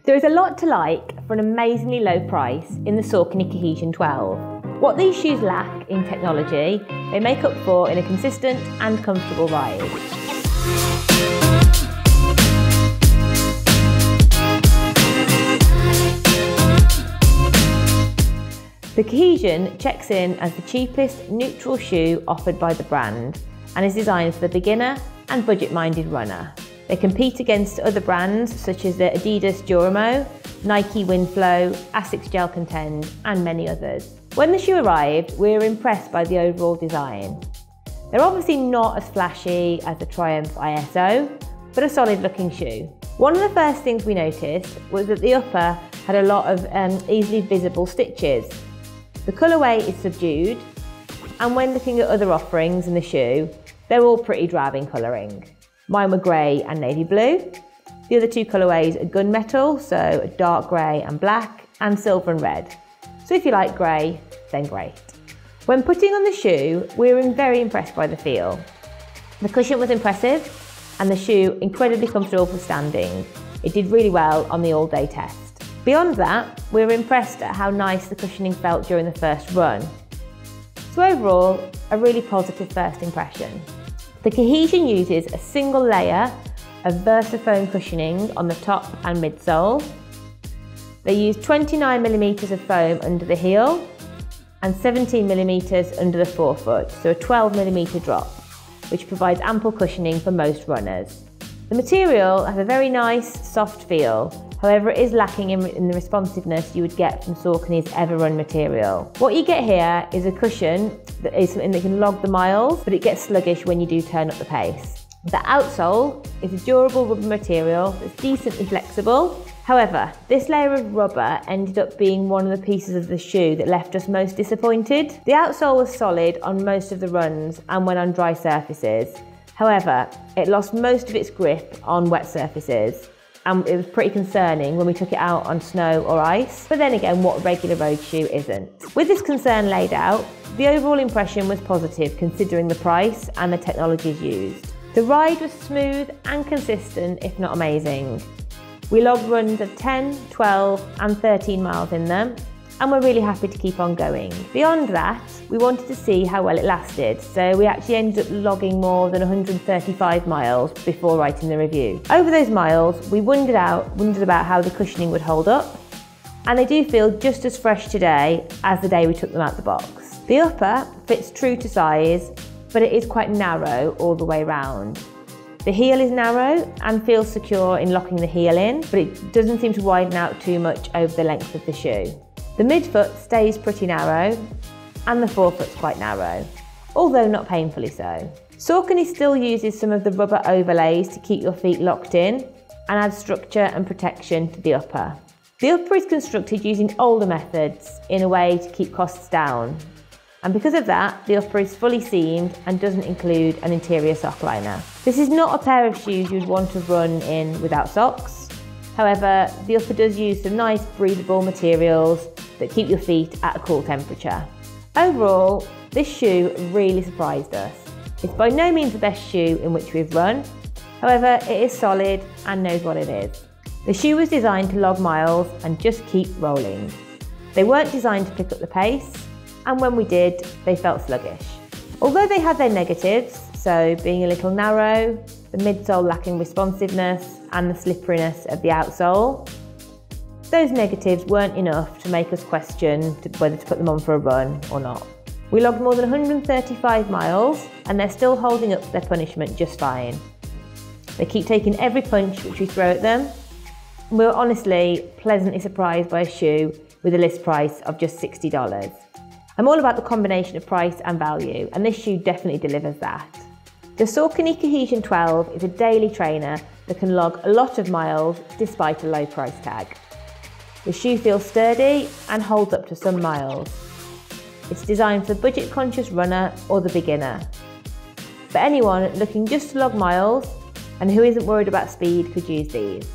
There is a lot to like for an amazingly low price in the Saucony Cohesion 12. What these shoes lack in technology, they make up for in a consistent and comfortable ride. The Cohesion checks in as the cheapest neutral shoe offered by the brand and is designed for the beginner and budget-minded runner. They compete against other brands such as the Adidas Duramo, Nike Windflow, Asics Gel Contend and many others. When the shoe arrived, we were impressed by the overall design. They're obviously not as flashy as the Triumph ISO, but a solid looking shoe. One of the first things we noticed was that the upper had a lot of easily visible stitches. The colourway is subdued, and when looking at other offerings in the shoe, they're all pretty drab in colouring. Mine were grey and navy blue. The other two colourways are gunmetal, so dark grey and black, and silver and red. So if you like grey, then great. When putting on the shoe, we were very impressed by the feel. The cushion was impressive, and the shoe incredibly comfortable for standing. It did really well on the all-day test. Beyond that, we were impressed at how nice the cushioning felt during the first run. So overall, a really positive first impression. The Cohesion uses a single layer of VersaFoam cushioning on the top and midsole. They use 29mm of foam under the heel and 17mm under the forefoot, so a 12mm drop, which provides ample cushioning for most runners. The material has a very nice, soft feel. However, it is lacking in the responsiveness you would get from Saucony's Everrun material. What you get here is a cushion that is something that can log the miles, but it gets sluggish when you do turn up the pace. The outsole is a durable rubber material that's decently flexible. However, this layer of rubber ended up being one of the pieces of the shoe that left us most disappointed. The outsole was solid on most of the runs and when on dry surfaces. However, it lost most of its grip on wet surfaces, and it was pretty concerning when we took it out on snow or ice. But then again, what regular road shoe isn't? With this concern laid out, the overall impression was positive considering the price and the technologies used. The ride was smooth and consistent, if not amazing. We logged runs of 10, 12 and 13 miles in them, and we're really happy to keep on going. Beyond that, we wanted to see how well it lasted, so we actually ended up logging more than 135 miles before writing the review. Over those miles, we wondered about how the cushioning would hold up, and they do feel just as fresh today as the day we took them out the box. The upper fits true to size, but it is quite narrow all the way round. The heel is narrow and feels secure in locking the heel in, but it doesn't seem to widen out too much over the length of the shoe. The midfoot stays pretty narrow, and the forefoot's quite narrow, although not painfully so. Saucony still uses some of the rubber overlays to keep your feet locked in and add structure and protection to the upper. The upper is constructed using older methods in a way to keep costs down, and because of that, the upper is fully seamed and doesn't include an interior sock liner. This is not a pair of shoes you'd want to run in without socks. However, the upper does use some nice breathable materials that keep your feet at a cool temperature. Overall, this shoe really surprised us. It's by no means the best shoe in which we've run. However, it is solid and knows what it is. The shoe was designed to log miles and just keep rolling. They weren't designed to pick up the pace, and when we did, they felt sluggish. Although they had their negatives, so being a little narrow, the midsole lacking responsiveness, and the slipperiness of the outsole, those negatives weren't enough to make us question whether to put them on for a run or not. We logged more than 135 miles, and they're still holding up to their punishment just fine. They keep taking every punch which we throw at them. We were honestly pleasantly surprised by a shoe with a list price of just $60. I'm all about the combination of price and value, and this shoe definitely delivers that. The Saucony Cohesion 12 is a daily trainer that can log a lot of miles despite a low price tag. The shoe feels sturdy and holds up to some miles. It's designed for the budget-conscious runner or the beginner. For anyone looking just to log miles and who isn't worried about speed could use these.